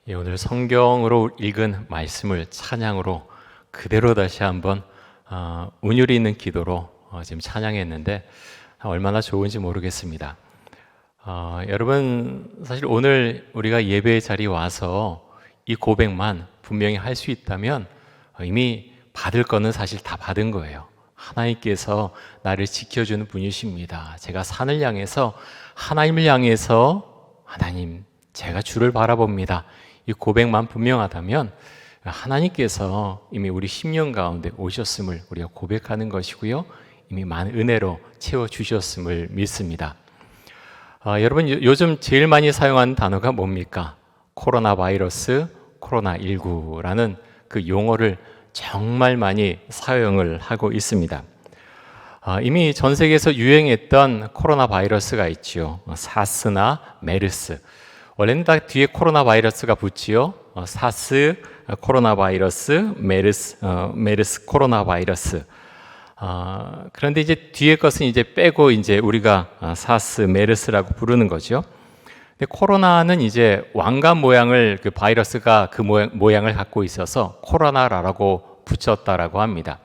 오늘 성경으로 읽은 말씀을 찬양으로 그대로 다시 한번 운율이 있는 기도로 지금 찬양했는데 얼마나 좋은지 모르겠습니다. 여러분, 사실 오늘 우리가 예배의 자리에 와서 이 고백만 분명히 할 수 있다면 이미 받을 거는 사실 다 받은 거예요. 하나님께서 나를 지켜주는 분이십니다. 제가 산을 향해서 하나님을 향해서 하나님, 제가 주를 바라봅니다. 이 고백만 분명하다면 하나님께서 이미 우리 심령 가운데 오셨음을 우리가 고백하는 것이고요. 이미 많은 은혜로 채워주셨음을 믿습니다. 여러분, 요즘 제일 많이 사용하는 단어가 뭡니까? 코로나 바이러스, 코로나19라는 그 용어를 정말 많이 사용을 하고 있습니다. 이미 전 세계에서 유행했던 코로나 바이러스가 있죠. 사스나 메르스. 원래는 다 뒤에 코로나 바이러스가 붙지요. 사스 코로나 바이러스, 메르스 코로나 바이러스. 그런데 이제 뒤에 것은 이제 빼고 이제 우리가 사스, 메르스라고 부르는 거죠. 근데 코로나는 이제 왕관 모양을 그 바이러스가 그 모양을 갖고 있어서 코로나라고 붙였다라고 합니다.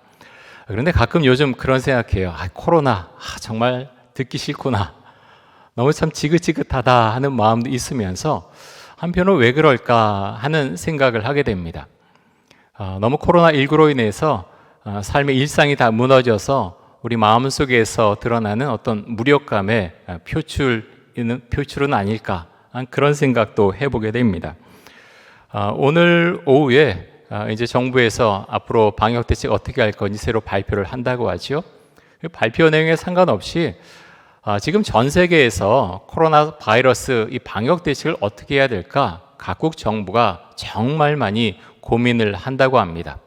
그런데 가끔 요즘 그런 생각해요. 코로나 정말 듣기 싫구나. 너무 참 지긋지긋하다 하는 마음도 있으면서 한편으로 왜 그럴까 하는 생각을 하게 됩니다. 너무 코로나19로 인해서 삶의 일상이 다 무너져서 우리 마음속에서 드러나는 어떤 무력감의 표출은 아닐까 그런 생각도 해보게 됩니다. 오늘 오후에 이제 정부에서 앞으로 방역 대책 어떻게 할 건지 새로 발표를 한다고 하죠. 발표 내용에 상관없이 지금 전 세계에서 코로나 바이러스 이 방역 대책을 어떻게 해야 될까 각국 정부가 정말 많이 고민을 한다고 합니다.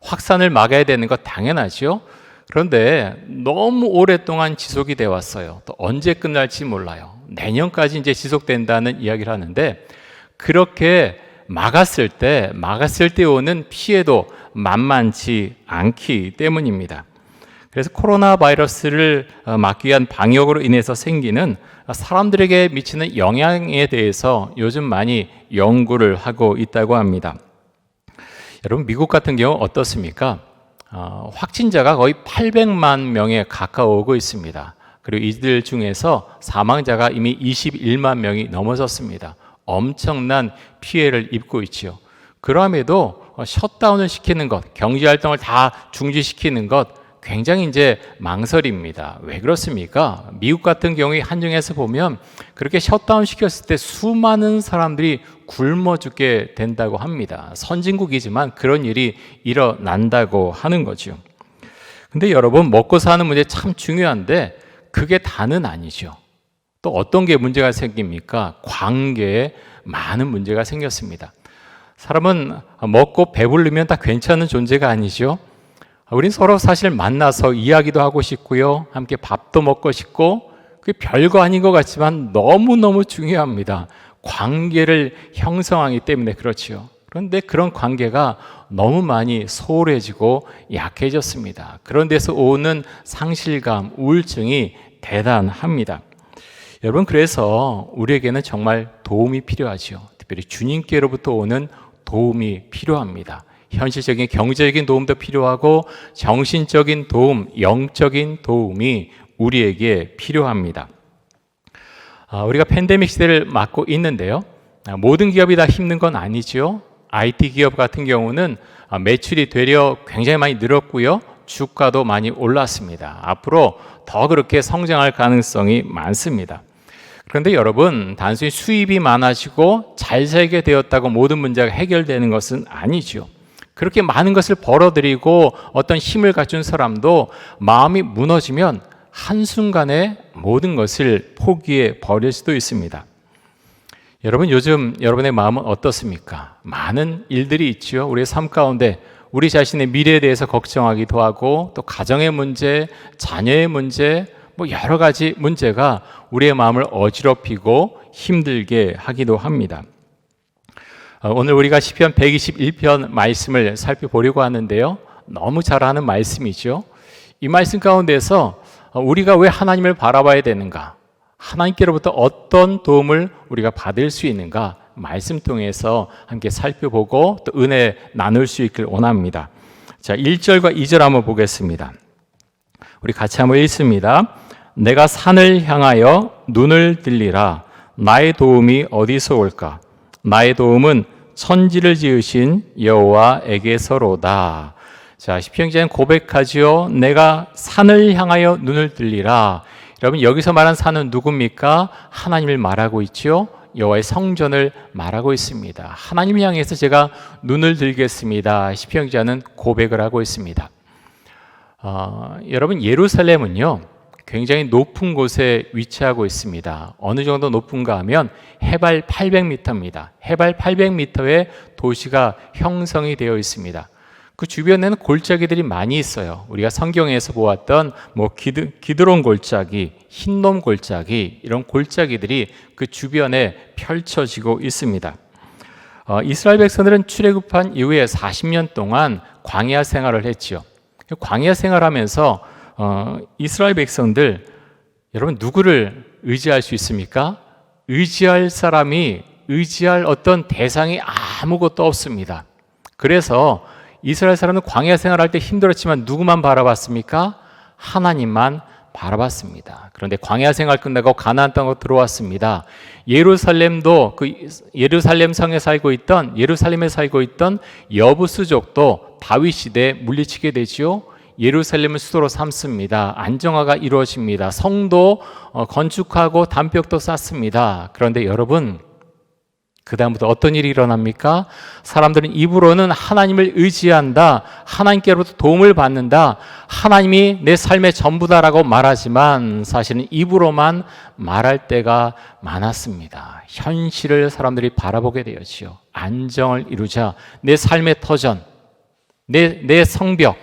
확산을 막아야 되는 것 당연하죠. 그런데 너무 오랫동안 지속이 되어 왔어요. 또 언제 끝날지 몰라요. 내년까지 이제 지속된다는 이야기를 하는데 그렇게 막았을 때 오는 피해도 만만치 않기 때문입니다. 그래서 코로나 바이러스를 막기 위한 방역으로 인해서 생기는 사람들에게 미치는 영향에 대해서 요즘 많이 연구를 하고 있다고 합니다. 여러분, 미국 같은 경우 어떻습니까? 확진자가 거의 800만 명에 가까워오고 있습니다. 그리고 이들 중에서 사망자가 이미 21만 명이 넘어섰습니다. 엄청난 피해를 입고 있지요. 그럼에도 셧다운을 시키는 것, 경제활동을 다 중지시키는 것 굉장히 이제 망설입니다. 왜 그렇습니까? 미국 같은 경우에 한정해서 보면 그렇게 셧다운 시켰을 때 수많은 사람들이 굶어 죽게 된다고 합니다. 선진국이지만 그런 일이 일어난다고 하는 거죠. 근데 여러분, 먹고 사는 문제 참 중요한데 그게 다는 아니죠. 또 어떤 게 문제가 생깁니까? 관계에 많은 문제가 생겼습니다. 사람은 먹고 배부르면 다 괜찮은 존재가 아니죠. 우린 서로 사실 만나서 이야기도 하고 싶고요. 함께 밥도 먹고 싶고 그게 별거 아닌 것 같지만 너무너무 중요합니다. 관계를 형성하기 때문에 그렇지요. 그런데 그런 관계가 너무 많이 소홀해지고 약해졌습니다. 그런 데서 오는 상실감, 우울증이 대단합니다. 여러분, 그래서 우리에게는 정말 도움이 필요하죠. 특별히 주님께로부터 오는 도움이 필요합니다. 현실적인 경제적인 도움도 필요하고 정신적인 도움, 영적인 도움이 우리에게 필요합니다. 우리가 팬데믹 시대를 맞고 있는데요. 모든 기업이 다 힘든 건 아니죠. IT 기업 같은 경우는 매출이 되려 굉장히 많이 늘었고요. 주가도 많이 올랐습니다. 앞으로 더 그렇게 성장할 가능성이 많습니다. 그런데 여러분, 단순히 수입이 많아지고 잘 살게 되었다고 모든 문제가 해결되는 것은 아니죠. 그렇게 많은 것을 벌어들이고 어떤 힘을 갖춘 사람도 마음이 무너지면 한순간에 모든 것을 포기해 버릴 수도 있습니다. 여러분, 요즘 여러분의 마음은 어떻습니까? 많은 일들이 있죠. 우리의 삶 가운데 우리 자신의 미래에 대해서 걱정하기도 하고 또 가정의 문제, 자녀의 문제, 여러 가지 문제가 우리의 마음을 어지럽히고 힘들게 하기도 합니다. 오늘 우리가 시편 121편 말씀을 살펴보려고 하는데요. 너무 잘 아는 말씀이죠. 이 말씀 가운데서 우리가 왜 하나님을 바라봐야 되는가? 하나님께로부터 어떤 도움을 우리가 받을 수 있는가? 말씀 통해서 함께 살펴보고 또 은혜 나눌 수 있길 원합니다. 자, 1절과 2절 한번 보겠습니다. 우리 같이 한번 읽습니다. 내가 산을 향하여 눈을 들리라. 나의 도움이 어디서 올까? 나의 도움은 천지를 지으신 여호와에게서로다. 자, 시편기자는 고백하지요. 내가 산을 향하여 눈을 들리라. 여러분, 여기서 말한 산은 누굽니까? 하나님을 말하고 있죠. 여호와의 성전을 말하고 있습니다. 하나님을 향해서 제가 눈을 들겠습니다. 시편기자는 고백을 하고 있습니다. 여러분, 예루살렘은요 굉장히 높은 곳에 위치하고 있습니다. 어느 정도 높은가 하면 해발 800m입니다. 해발 800m의 도시가 형성이 되어 있습니다. 그 주변에는 골짜기들이 많이 있어요. 우리가 성경에서 보았던 기드론 골짜기, 흰놈 골짜기, 이런 골짜기들이 그 주변에 펼쳐지고 있습니다. 이스라엘 백성들은 출애굽한 이후에 40년 동안 광야 생활을 했지요. 광야 생활하면서 이스라엘 백성들, 여러분 누구를 의지할 수 있습니까? 의지할 사람이, 의지할 어떤 대상이 아무것도 없습니다. 그래서 이스라엘 사람은 광야 생활할 때 힘들었지만 누구만 바라봤습니까? 하나님만 바라봤습니다. 그런데 광야 생활 끝나고 가나안 땅으로 들어왔습니다. 예루살렘도 예루살렘에 살고 있던 여부스족도 다윗 시대에 물리치게 되지요. 예루살렘을 수도로 삼습니다. 안정화가 이루어집니다. 성도 건축하고 담벽도 쌓습니다. 그런데 여러분, 그 다음부터 어떤 일이 일어납니까? 사람들은 입으로는 하나님을 의지한다, 하나님께로부터 도움을 받는다, 하나님이 내 삶의 전부다라고 말하지만 사실은 입으로만 말할 때가 많았습니다. 현실을 사람들이 바라보게 되었지요. 안정을 이루자, 내 삶의 터전, 내 성벽,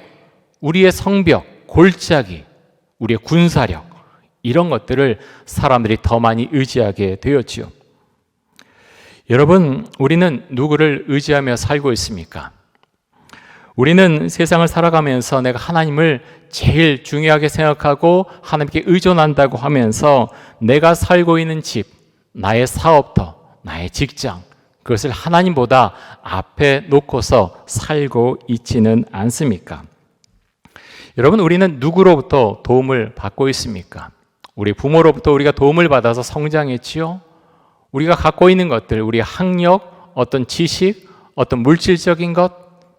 우리의 성벽, 골짜기, 우리의 군사력, 이런 것들을 사람들이 더 많이 의지하게 되었지요. 여러분, 우리는 누구를 의지하며 살고 있습니까? 우리는 세상을 살아가면서 내가 하나님을 제일 중요하게 생각하고 하나님께 의존한다고 하면서 내가 살고 있는 집, 나의 사업터, 나의 직장, 그것을 하나님보다 앞에 놓고서 살고 있지는 않습니까? 여러분, 우리는 누구로부터 도움을 받고 있습니까? 우리 부모로부터 우리가 도움을 받아서 성장했지요? 우리가 갖고 있는 것들, 우리의 학력, 어떤 지식, 어떤 물질적인 것,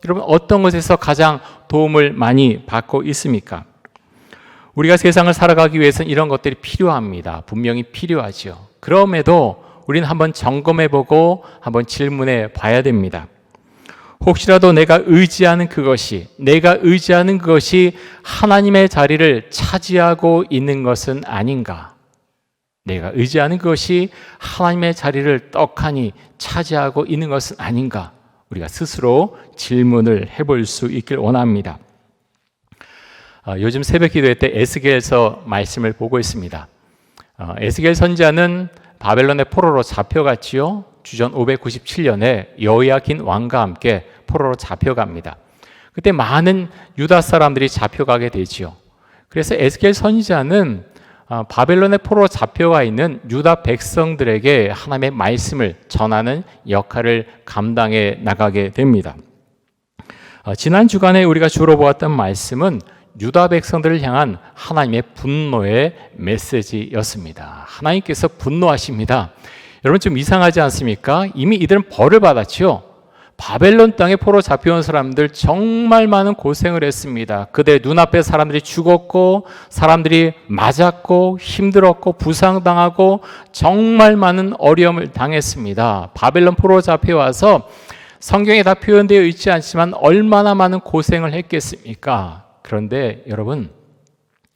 여러분 어떤 것에서 가장 도움을 많이 받고 있습니까? 우리가 세상을 살아가기 위해서는 이런 것들이 필요합니다. 분명히 필요하죠. 그럼에도 우리는 한번 점검해보고 한번 질문해 봐야 됩니다. 혹시라도 내가 의지하는 그것이 하나님의 자리를 차지하고 있는 것은 아닌가? 내가 의지하는 것이 하나님의 자리를 떡하니 차지하고 있는 것은 아닌가? 우리가 스스로 질문을 해볼 수 있길 원합니다. 요즘 새벽 기도회 때 에스겔서 말씀을 보고 있습니다. 에스겔 선지자는 바벨론의 포로로 잡혀갔지요. 주전 597년에 여호야긴 왕과 함께 포로로 잡혀갑니다. 그때 많은 유다 사람들이 잡혀가게 되지요. 그래서 에스겔 선지자는 바벨론의 포로로 잡혀가 있는 유다 백성들에게 하나님의 말씀을 전하는 역할을 감당해 나가게 됩니다. 지난 주간에 우리가 주로 보았던 말씀은 유다 백성들을 향한 하나님의 분노의 메시지였습니다. 하나님께서 분노하십니다. 여러분 좀 이상하지 않습니까? 이미 이들은 벌을 받았지요. 바벨론 땅에 포로 잡혀온 사람들 정말 많은 고생을 했습니다. 그들 눈앞에 사람들이 죽었고 사람들이 맞았고 힘들었고 부상당하고 정말 많은 어려움을 당했습니다. 바벨론 포로 잡혀와서 성경에 다 표현되어 있지 않지만 얼마나 많은 고생을 했겠습니까? 그런데 여러분,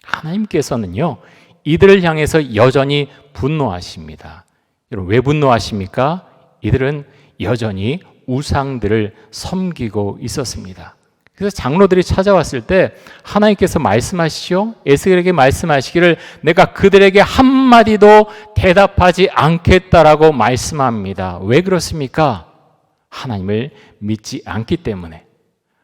하나님께서는요 이들을 향해서 여전히 분노하십니다. 여러분 왜 분노하십니까? 이들은 여전히 우상들을 섬기고 있었습니다. 그래서 장로들이 찾아왔을 때 하나님께서 말씀하시죠. 에스겔에게 말씀하시기를 내가 그들에게 한마디도 대답하지 않겠다라고 말씀합니다. 왜 그렇습니까? 하나님을 믿지 않기 때문에,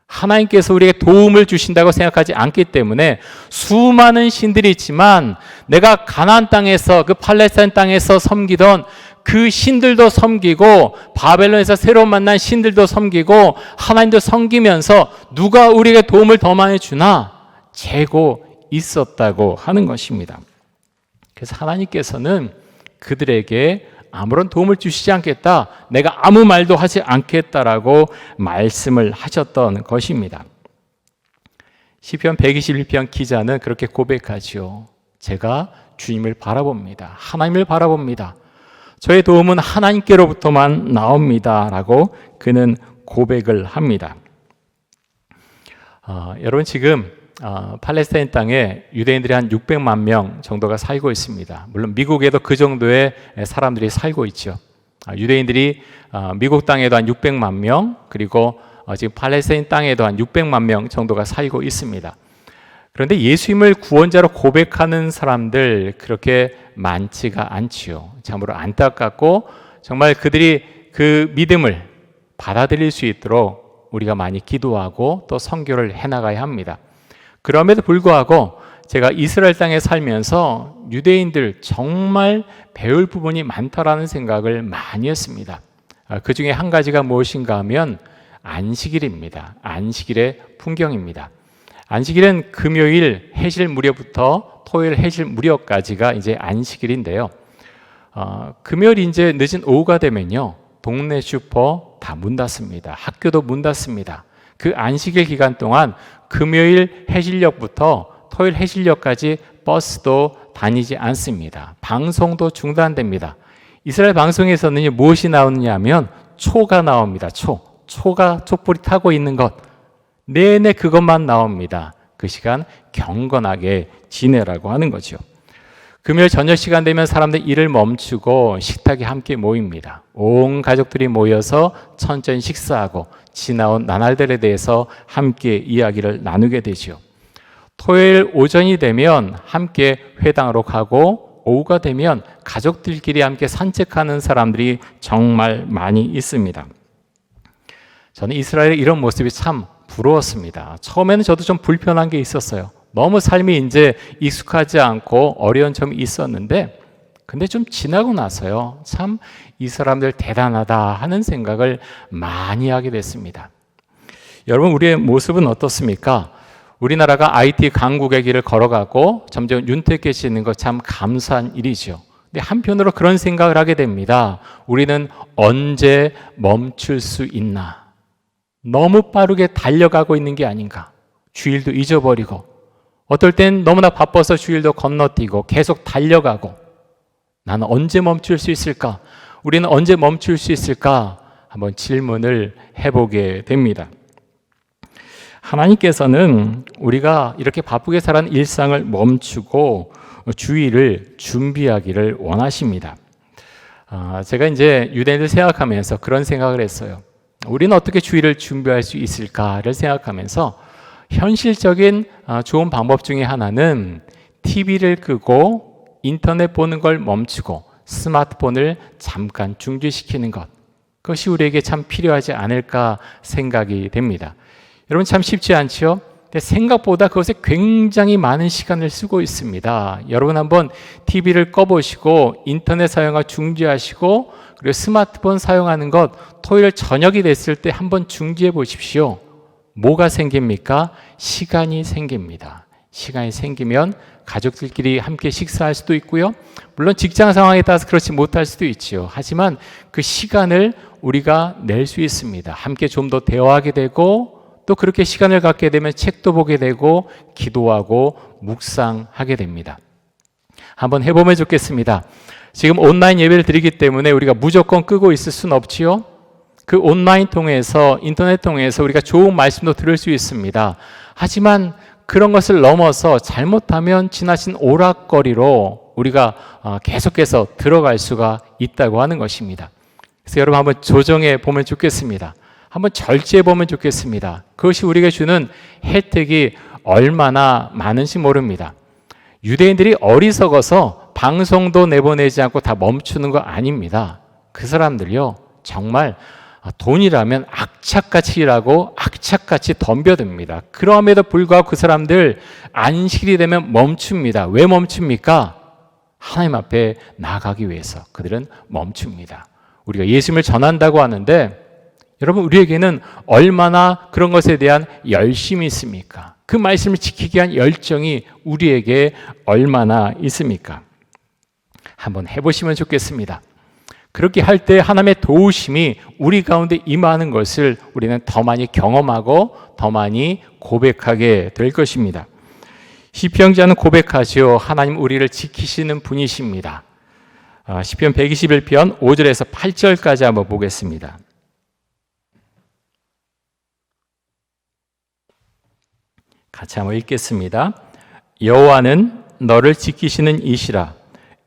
하나님께서 우리에게 도움을 주신다고 생각하지 않기 때문에 수많은 신들이 있지만 내가 가나안 땅에서 그 팔레스타인 땅에서 섬기던 그 신들도 섬기고 바벨론에서 새로 만난 신들도 섬기고 하나님도 섬기면서 누가 우리에게 도움을 더 많이 주나 재고 있었다고 하는 것입니다. 그래서 하나님께서는 그들에게 아무런 도움을 주시지 않겠다, 내가 아무 말도 하지 않겠다라고 말씀을 하셨던 것입니다. 시편 121편 기자는 그렇게 고백하죠. 제가 주님을 바라봅니다. 하나님을 바라봅니다. 저의 도움은 하나님께로부터만 나옵니다 라고 그는 고백을 합니다. 여러분 지금 팔레스타인 땅에 유대인들이 한 600만 명 정도가 살고 있습니다. 물론 미국에도 그 정도의 사람들이 살고 있죠. 유대인들이 미국 땅에도 한 600만 명, 그리고 지금 팔레스타인 땅에도 한 600만 명 정도가 살고 있습니다. 그런데 예수님을 구원자로 고백하는 사람들 그렇게 많지가 않지요. 참으로 안타깝고 정말 그들이 그 믿음을 받아들일 수 있도록 우리가 많이 기도하고 또 선교를 해나가야 합니다. 그럼에도 불구하고 제가 이스라엘 땅에 살면서 유대인들 정말 배울 부분이 많다라는 생각을 많이 했습니다. 그 중에 한 가지가 무엇인가 하면 안식일입니다. 안식일의 풍경입니다. 안식일은 금요일 해질 무렵부터 토요일 해질 무렵까지가 이제 안식일인데요. 금요일 이제 늦은 오후가 되면요, 동네 슈퍼 다 문 닫습니다. 학교도 문 닫습니다. 그 안식일 기간 동안 금요일 해질녘부터 토요일 해질녘까지 버스도 다니지 않습니다. 방송도 중단됩니다. 이스라엘 방송에서는 무엇이 나오느냐 하면 초가 나옵니다. 초가 촛불이 타고 있는 것, 내내 그것만 나옵니다. 그 시간 경건하게 지내라고 하는 거죠. 금요일 저녁 시간 되면 사람들 일을 멈추고 식탁에 함께 모입니다. 온 가족들이 모여서 천천히 식사하고 지나온 나날들에 대해서 함께 이야기를 나누게 되죠. 토요일 오전이 되면 함께 회당으로 가고 오후가 되면 가족들끼리 함께 산책하는 사람들이 정말 많이 있습니다. 저는 이스라엘의 이런 모습이 참 부러웠습니다. 처음에는 저도 좀 불편한 게 있었어요. 너무 삶이 이제 익숙하지 않고 어려운 점이 있었는데, 근데 좀 지나고 나서요, 참 이 사람들 대단하다 하는 생각을 많이 하게 됐습니다. 여러분, 우리의 모습은 어떻습니까? 우리나라가 IT 강국의 길을 걸어가고 점점 윤택해지는 것 참 감사한 일이죠. 근데 한편으로 그런 생각을 하게 됩니다. 우리는 언제 멈출 수 있나? 너무 빠르게 달려가고 있는 게 아닌가? 주일도 잊어버리고, 어떨 땐 너무나 바빠서 주일도 건너뛰고 계속 달려가고, 나는 언제 멈출 수 있을까? 우리는 언제 멈출 수 있을까? 한번 질문을 해보게 됩니다. 하나님께서는 우리가 이렇게 바쁘게 살아가는 일상을 멈추고 주일을 준비하기를 원하십니다. 제가 이제 유대인들 생각하면서 그런 생각을 했어요. 우리는 어떻게 주일을 준비할 수 있을까를 생각하면서 현실적인 좋은 방법 중에 하나는 TV를 끄고 인터넷 보는 걸 멈추고 스마트폰을 잠깐 중지시키는 것, 그것이 우리에게 참 필요하지 않을까 생각이 됩니다. 여러분, 참 쉽지 않지요? 근데 생각보다 그것에 굉장히 많은 시간을 쓰고 있습니다. 여러분 한번 TV를 꺼보시고 인터넷 사용을 중지하시고 그리고 스마트폰 사용하는 것 토요일 저녁이 됐을 때 한번 중지해 보십시오. 뭐가 생깁니까? 시간이 생깁니다. 시간이 생기면 가족들끼리 함께 식사할 수도 있고요. 물론 직장 상황에 따라서 그렇지 못할 수도 있지요. 하지만 그 시간을 우리가 낼 수 있습니다. 함께 좀 더 대화하게 되고, 또 그렇게 시간을 갖게 되면 책도 보게 되고 기도하고 묵상하게 됩니다. 한번 해보면 좋겠습니다. 지금 온라인 예배를 드리기 때문에 우리가 무조건 끄고 있을 수는 없지요. 그 온라인 통해서, 인터넷 통해서 우리가 좋은 말씀도 들을 수 있습니다. 하지만 그런 것을 넘어서 잘못하면 지나친 오락거리로 우리가 계속해서 들어갈 수가 있다고 하는 것입니다. 그래서 여러분 한번 조정해 보면 좋겠습니다. 한번 절제해 보면 좋겠습니다. 그것이 우리에게 주는 혜택이 얼마나 많은지 모릅니다. 유대인들이 어리석어서 방송도 내보내지 않고 다 멈추는 거 아닙니다. 그 사람들요, 정말 돈이라면 악착같이 일하고 악착같이 덤벼듭니다. 그럼에도 불구하고 그 사람들 안식일이 되면 멈춥니다. 왜 멈춥니까? 하나님 앞에 나아가기 위해서 그들은 멈춥니다. 우리가 예수님을 전한다고 하는데 여러분, 우리에게는 얼마나 그런 것에 대한 열심이 있습니까? 그 말씀을 지키기 위한 열정이 우리에게 얼마나 있습니까? 한번 해보시면 좋겠습니다. 그렇게 할 때 하나님의 도우심이 우리 가운데 임하는 것을 우리는 더 많이 경험하고 더 많이 고백하게 될 것입니다. 시편자는 고백하죠. 하나님 우리를 지키시는 분이십니다. 시편 121편 5절에서 8절까지 한번 보겠습니다. 같이 한번 읽겠습니다. 여호와는 너를 지키시는 이시라.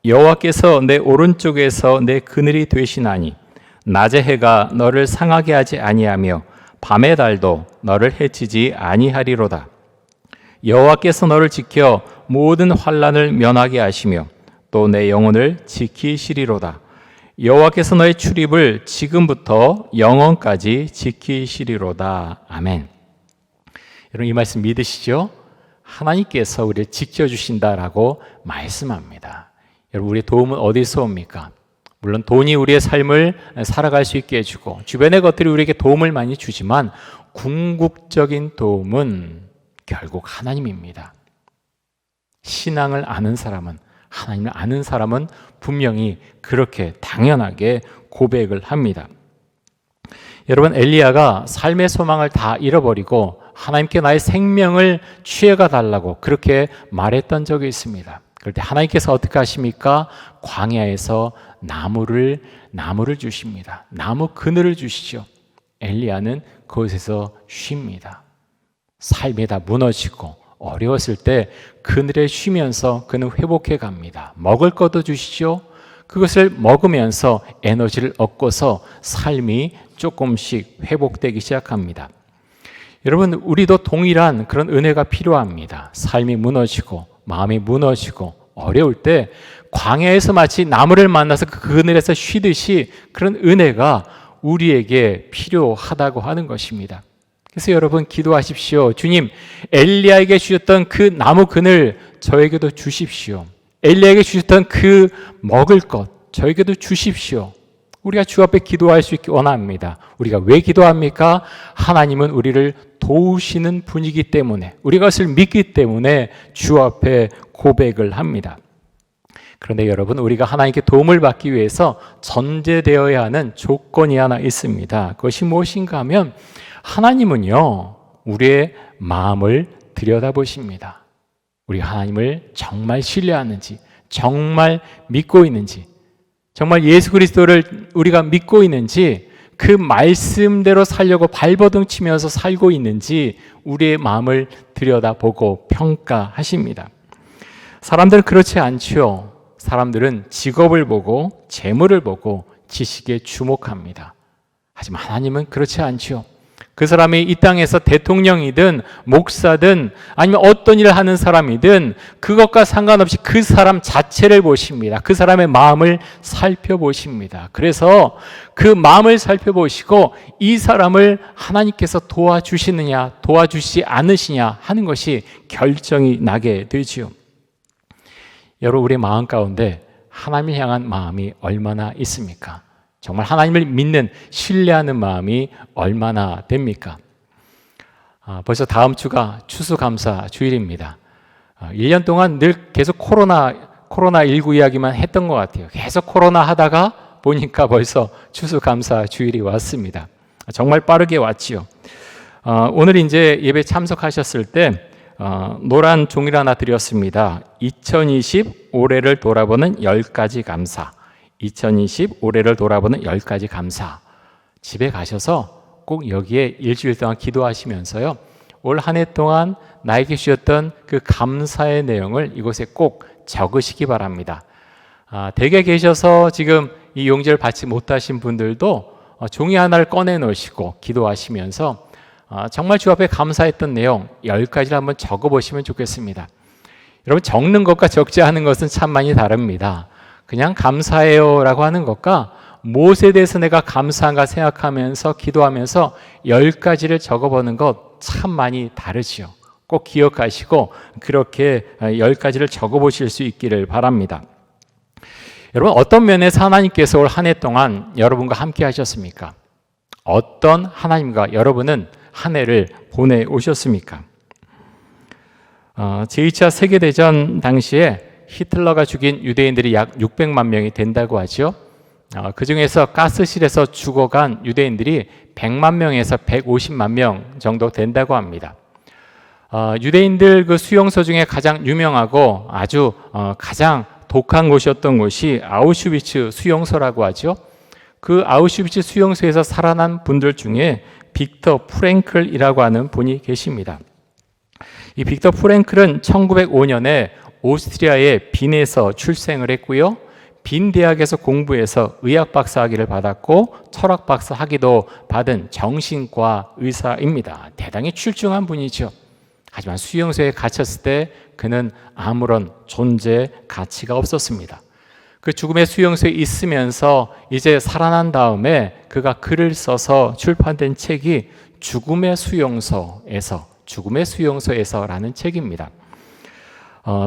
여호와께서 내 오른쪽에서 내 그늘이 되시나니 낮의 해가 너를 상하게 하지 아니하며 밤의 달도 너를 해치지 아니하리로다. 여호와께서 너를 지켜 모든 환난을 면하게 하시며 또 내 영혼을 지키시리로다. 여호와께서 너의 출입을 지금부터 영원까지 지키시리로다. 아멘. 여러분, 이 말씀 믿으시죠? 하나님께서 우리를 지켜주신다라고 말씀합니다. 여러분, 우리의 도움은 어디서 옵니까? 물론 돈이 우리의 삶을 살아갈 수 있게 해주고 주변의 것들이 우리에게 도움을 많이 주지만 궁극적인 도움은 결국 하나님입니다. 신앙을 아는 사람은, 하나님을 아는 사람은 분명히 그렇게 당연하게 고백을 합니다. 여러분, 엘리야가 삶의 소망을 다 잃어버리고 하나님께 나의 생명을 취해가 달라고 그렇게 말했던 적이 있습니다. 그럴 때 하나님께서 어떻게 하십니까? 광야에서 나무를 주십니다. 나무 그늘을 주시죠. 엘리야는 그곳에서 쉽니다. 삶이 다 무너지고 어려웠을 때 그늘에 쉬면서 그는 회복해 갑니다. 먹을 것도 주시죠. 그것을 먹으면서 에너지를 얻고서 삶이 조금씩 회복되기 시작합니다. 여러분, 우리도 동일한 그런 은혜가 필요합니다. 삶이 무너지고 마음이 무너지고 어려울 때 광야에서 마치 나무를 만나서 그 그늘에서 쉬듯이 그런 은혜가 우리에게 필요하다고 하는 것입니다. 그래서 여러분, 기도하십시오. 주님, 엘리야에게 주셨던 그 나무 그늘 저에게도 주십시오. 엘리야에게 주셨던 그 먹을 것 저에게도 주십시오. 우리가 주 앞에 기도할 수 있기 원합니다. 우리가 왜 기도합니까? 하나님은 우리를 도우시는 분이기 때문에, 우리가 그것을 믿기 때문에 주 앞에 고백을 합니다. 그런데 여러분, 우리가 하나님께 도움을 받기 위해서 전제되어야 하는 조건이 하나 있습니다. 그것이 무엇인가 하면 하나님은요, 우리의 마음을 들여다보십니다. 우리가 하나님을 정말 신뢰하는지, 정말 믿고 있는지, 정말 예수 그리스도를 우리가 믿고 있는지, 그 말씀대로 살려고 발버둥 치면서 살고 있는지 우리의 마음을 들여다보고 평가하십니다. 사람들은 그렇지 않지요. 사람들은 직업을 보고 재물을 보고 지식에 주목합니다. 하지만 하나님은 그렇지 않지요. 그 사람이 이 땅에서 대통령이든 목사든 아니면 어떤 일을 하는 사람이든 그것과 상관없이 그 사람 자체를 보십니다. 그 사람의 마음을 살펴보십니다. 그래서 그 마음을 살펴보시고 이 사람을 하나님께서 도와주시느냐 도와주시지 않으시냐 하는 것이 결정이 나게 되지요. 여러분, 우리의 마음 가운데 하나님을 향한 마음이 얼마나 있습니까? 정말 하나님을 믿는, 신뢰하는 마음이 얼마나 됩니까? 벌써 다음 주가 추수감사 주일입니다. 1년 동안 늘 계속 코로나19 이야기만 했던 것 같아요. 계속 코로나 하다가 보니까 벌써 추수감사 주일이 왔습니다. 정말 빠르게 왔지요. 오늘 이제 예배 참석하셨을 때 노란 종이를 하나 드렸습니다. 2020 올해를 돌아보는 10가지 감사. 2020 올해를 돌아보는 10가지 감사. 집에 가셔서 꼭 여기에 일주일 동안 기도하시면서요, 올 한 해 동안 나에게 주셨던 그 감사의 내용을 이곳에 꼭 적으시기 바랍니다. 댁에 계셔서 지금 이 용지를 받지 못하신 분들도 종이 하나를 꺼내 놓으시고 기도하시면서 정말 주 앞에 감사했던 내용 10가지를 한번 적어보시면 좋겠습니다. 여러분, 적는 것과 적지 않은 것은 참 많이 다릅니다. 그냥 감사해요 라고 하는 것과 무엇에 대해서 내가 감사한가 생각하면서 기도하면서 10가지를 적어보는 것 참 많이 다르지요. 꼭 기억하시고 그렇게 10가지를 적어보실 수 있기를 바랍니다. 여러분, 어떤 면에서 하나님께서 올 한 해 동안 여러분과 함께 하셨습니까? 어떤 하나님과 여러분은 한 해를 보내오셨습니까? 제2차 세계대전 당시에 히틀러가 죽인 유대인들이 약 600만 명이 된다고 하죠. 그 중에서 가스실에서 죽어간 유대인들이 100만 명에서 150만 명 정도 된다고 합니다. 유대인들 그 수용소 중에 가장 유명하고 아주 가장 독한 곳이었던 곳이 아우슈비츠 수용소라고 하죠. 그 아우슈비츠 수용소에서 살아난 분들 중에 빅터 프랭클이라고 하는 분이 계십니다. 이 빅터 프랭클은 1905년에 오스트리아의 빈에서 출생을 했고요. 빈 대학에서 공부해서 의학 박사 학위를 받았고 철학 박사 학위도 받은 정신과 의사입니다. 대단히 출중한 분이죠. 하지만 수용소에 갇혔을 때 그는 아무런 존재 가치가 없었습니다. 그 죽음의 수용소에 있으면서 이제 살아난 다음에 그가 글을 써서 출판된 책이 죽음의 수용소에서라는 책입니다.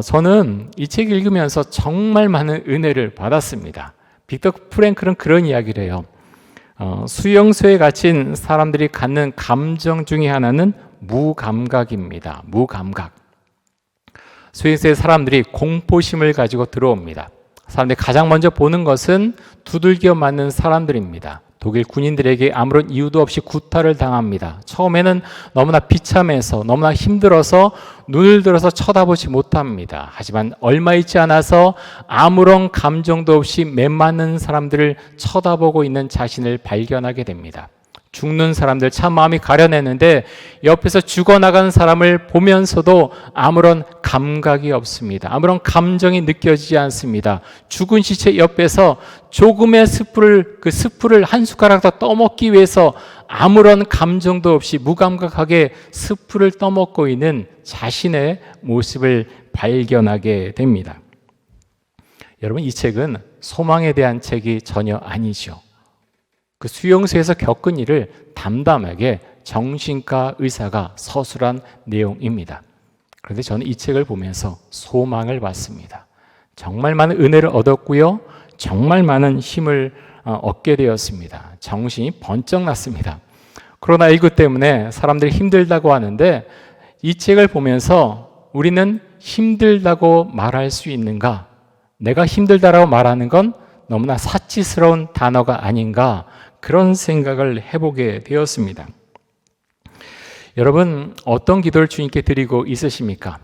저는 이 책 읽으면서 정말 많은 은혜를 받았습니다. 빅터 프랭클은 그런 이야기를 해요. 수용소에 갇힌 사람들이 갖는 감정 중에 하나는 무감각입니다. 무감각. 수용소에 사람들이 공포심을 가지고 들어옵니다. 사람들이 가장 먼저 보는 것은 두들겨 맞는 사람들입니다. 독일 군인들에게 아무런 이유도 없이 구타를 당합니다. 처음에는 너무나 비참해서 너무나 힘들어서 눈을 들어서 쳐다보지 못합니다. 하지만 얼마 있지 않아서 아무런 감정도 없이 맴맞는 사람들을 쳐다보고 있는 자신을 발견하게 됩니다. 죽는 사람들 참 마음이 가려내는데 옆에서 죽어나가는 사람을 보면서도 아무런 감각이 없습니다. 아무런 감정이 느껴지지 않습니다. 죽은 시체 옆에서 조금의 스프를 한 숟가락 더 떠먹기 위해서 아무런 감정도 없이 무감각하게 스프를 떠먹고 있는 자신의 모습을 발견하게 됩니다. 여러분, 이 책은 소망에 대한 책이 전혀 아니죠. 그 수용소에서 겪은 일을 담담하게 정신과 의사가 서술한 내용입니다. 그런데 저는 이 책을 보면서 소망을 받습니다. 정말 많은 은혜를 얻었고요. 정말 많은 힘을 얻게 되었습니다. 정신이 번쩍 났습니다. 코로나19 때문에 사람들이 힘들다고 하는데 이 책을 보면서 우리는 힘들다고 말할 수 있는가? 내가 힘들다라고 말하는 건 너무나 사치스러운 단어가 아닌가? 그런 생각을 해보게 되었습니다. 여러분, 어떤 기도를 주님께 드리고 있으십니까?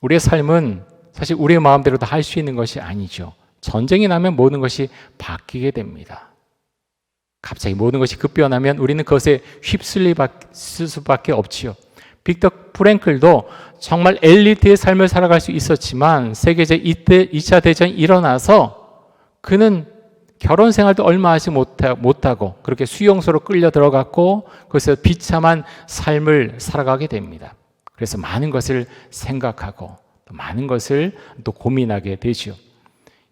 우리의 삶은 사실 우리의 마음대로 다 할 수 있는 것이 아니죠. 전쟁이 나면 모든 것이 바뀌게 됩니다. 갑자기 모든 것이 급변하면 우리는 그것에 휩쓸릴 수밖에 없지요. 빅터 프랭클도 정말 엘리트의 삶을 살아갈 수 있었지만 세계적 2차 대전이 일어나서 그는 결혼 생활도 얼마 하지 못하고 그렇게 수용소로 끌려 들어갔고 거기서 비참한 삶을 살아가게 됩니다. 그래서 많은 것을 생각하고 많은 것을 또 고민하게 되죠.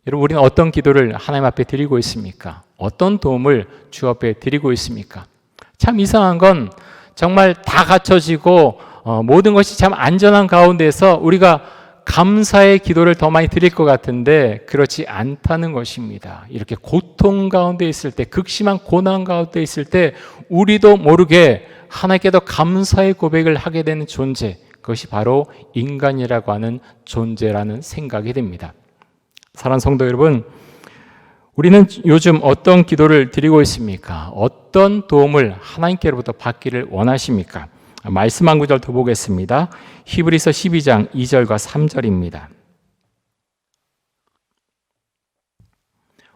여러분, 우리는 어떤 기도를 하나님 앞에 드리고 있습니까? 어떤 도움을 주 앞에 드리고 있습니까? 참 이상한 건 정말 다 갖춰지고 모든 것이 참 안전한 가운데서 우리가 감사의 기도를 더 많이 드릴 것 같은데 그렇지 않다는 것입니다. 이렇게 고통 가운데 있을 때, 극심한 고난 가운데 있을 때 우리도 모르게 하나님께 더 감사의 고백을 하게 되는 존재, 그것이 바로 인간이라고 하는 존재라는 생각이 됩니다. 사랑하는 성도 여러분, 우리는 요즘 어떤 기도를 드리고 있습니까? 어떤 도움을 하나님께로부터 받기를 원하십니까? 말씀 한 구절 더 보겠습니다. 히브리서 12장 2절과 3절입니다.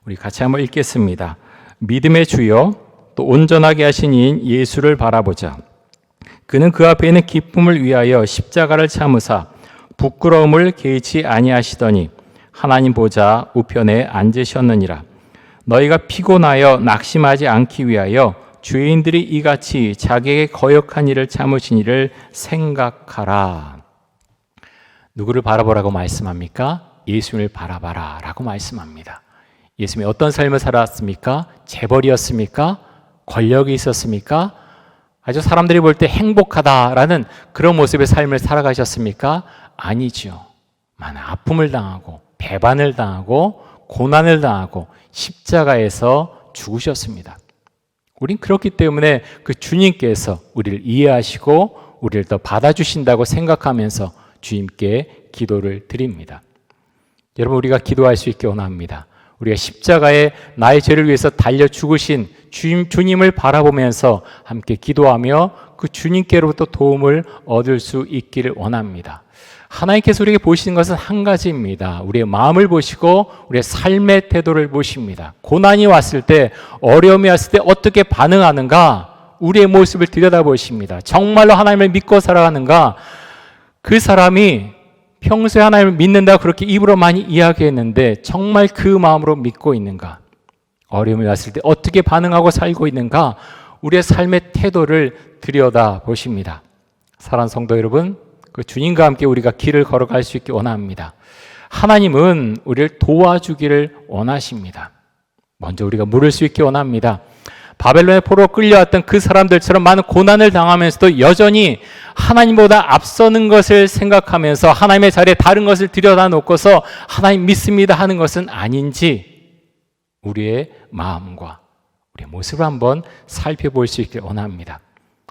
우리 같이 한번 읽겠습니다. 믿음의 주여 또 온전하게 하신 이인 예수를 바라보자. 그는 그 앞에 있는 기쁨을 위하여 십자가를 참으사 부끄러움을 개의치 아니하시더니 하나님 보좌 우편에 앉으셨느니라. 너희가 피곤하여 낙심하지 않기 위하여 죄인들이 이같이 자기에게 거역한 일을 참으신 일을 생각하라. 누구를 바라보라고 말씀합니까? 예수님을 바라봐라 라고 말씀합니다. 예수님이 어떤 삶을 살았습니까? 재벌이었습니까? 권력이 있었습니까? 아주 사람들이 볼 때 행복하다라는 그런 모습의 삶을 살아가셨습니까? 아니죠. 많은 아픔을 당하고 배반을 당하고 고난을 당하고 십자가에서 죽으셨습니다. 우린 그렇기 때문에 그 주님께서 우리를 이해하시고 우리를 더 받아주신다고 생각하면서 주님께 기도를 드립니다. 여러분, 우리가 기도할 수 있게 원합니다. 우리가 십자가에 나의 죄를 위해서 달려 죽으신 주님을 바라보면서 함께 기도하며 그 주님께로부터 도움을 얻을 수 있기를 원합니다. 하나님께서 우리에게 보시는 것은 한 가지입니다. 우리의 마음을 보시고 우리의 삶의 태도를 보십니다. 고난이 왔을 때, 어려움이 왔을 때 어떻게 반응하는가, 우리의 모습을 들여다보십니다. 정말로 하나님을 믿고 살아가는가, 그 사람이 평소에 하나님을 믿는다 그렇게 입으로 많이 이야기했는데 정말 그 마음으로 믿고 있는가, 어려움이 왔을 때 어떻게 반응하고 살고 있는가, 우리의 삶의 태도를 들여다보십니다. 사랑하는 성도 여러분, 그 주님과 함께 우리가 길을 걸어갈 수 있게 원합니다. 하나님은 우리를 도와주기를 원하십니다. 먼저 우리가 물을 수 있게 원합니다. 바벨론의 포로로 끌려왔던 그 사람들처럼 많은 고난을 당하면서도 여전히 하나님보다 앞서는 것을 생각하면서 하나님의 자리에 다른 것을 들여다 놓고서 하나님 믿습니다 하는 것은 아닌지 우리의 마음과 우리의 모습을 한번 살펴볼 수 있길 원합니다.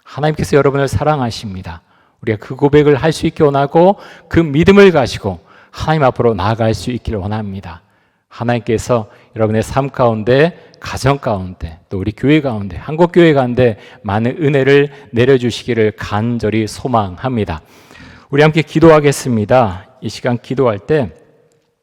하나님께서 여러분을 사랑하십니다. 우리가 그 고백을 할 수 있게 원하고 그 믿음을 가지고 하나님 앞으로 나아갈 수 있기를 원합니다. 하나님께서 여러분의 삶 가운데, 가정 가운데, 또 우리 교회 가운데, 한국교회 가운데 많은 은혜를 내려주시기를 간절히 소망합니다. 우리 함께 기도하겠습니다. 이 시간 기도할 때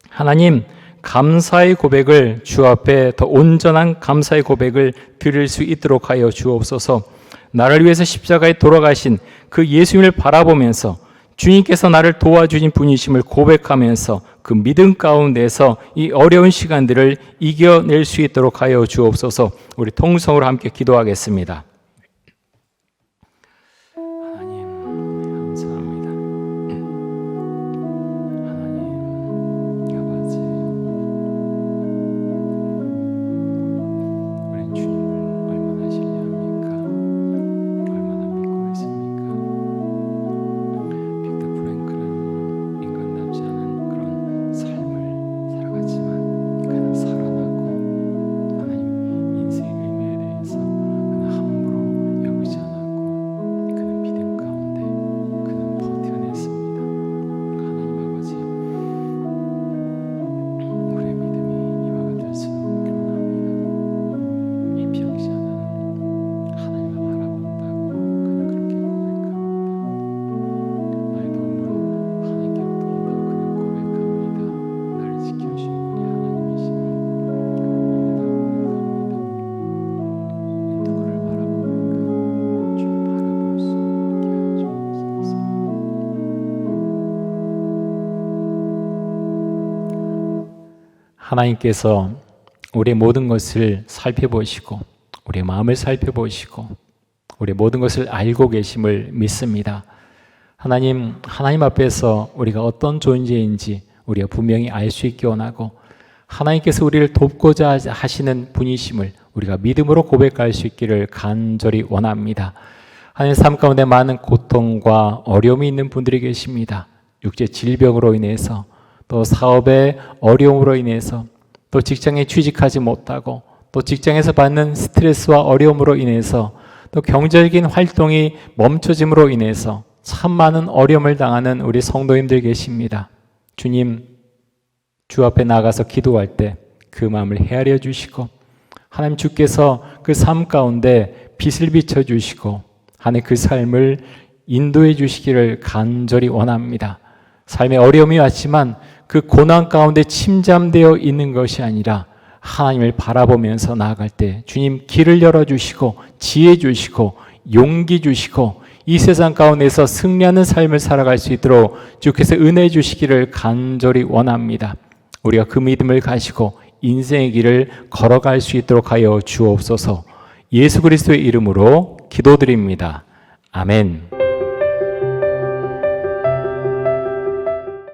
하나님, 감사의 고백을 주 앞에 더 온전한 감사의 고백을 드릴 수 있도록 하여 주옵소서. 나를 위해서 십자가에 돌아가신 그 예수님을 바라보면서 주님께서 나를 도와주신 분이심을 고백하면서 그 믿음 가운데서 이 어려운 시간들을 이겨낼 수 있도록 하여 주옵소서. 우리 통성으로 함께 기도하겠습니다. 하나님, 감사합니다. 하나님, 아버지, 우리 주님을 얼마나 신뢰합니까? 얼마나 믿고 있습니까? 빅터 프랭클은 인간답지 않은 그런 삶을 살아갔지만 그는 살아나고 하나님 인생의 의미에 대해서 그는 함부로 여기지 않았고 그는 믿음 가운데 그는 버텨냈습니다. 하나님 아버지, 우리의 믿음이 이와 같을 수 없기를 원합니다. 이 병자는 하나님을 바라본다고 그는 그렇게 고백합니다. 나의 도움으로 하나님께로부터 온다고 그는 고백합니다. 나를 지켜주신 분이 하나님이심을 누구를 바라봅니까? 주를 바라볼 수 있게 하여 주옵소서. 하나님께서 우리의 모든 것을 살펴보시고 우리의 마음을 살펴보시고 우리의 모든 것을 알고 계심을 믿습니다. 하나님 앞에서 우리가 어떤 존재인지 우리가 분명히 알 수 있게 원하고 하나님께서 우리를 돕고자 하시는 분이심을 우리가 믿음으로 고백할 수 있기를 간절히 원합니다. 하나님 삶 가운데 많은 고통과 어려움이 있는 분들이 계십니다. 육체 질병으로 인해서, 또 사업의 어려움으로 인해서, 또 직장에 취직하지 못하고, 또 직장에서 받는 스트레스와 어려움으로 인해서, 또 경제적인 활동이 멈춰짐으로 인해서 참 많은 어려움을 당하는 우리 성도님들 계십니다. 주님, 주 앞에 나가서 기도할 때 그 마음을 헤아려 주시고 하나님 주께서 그 삶 가운데 빛을 비춰 주시고 하나님 그 삶을 인도해 주시기를 간절히 원합니다. 삶에 어려움이 왔지만 그 고난 가운데 침잠되어 있는 것이 아니라 하나님을 바라보면서 나아갈 때 주님 길을 열어주시고 지혜 주시고 용기 주시고 이 세상 가운데서 승리하는 삶을 살아갈 수 있도록 주께서 은혜 주시기를 간절히 원합니다. 우리가 그 믿음을 가지고 인생의 길을 걸어갈 수 있도록 하여 주옵소서. 예수 그리스도의 이름으로 기도드립니다. 아멘.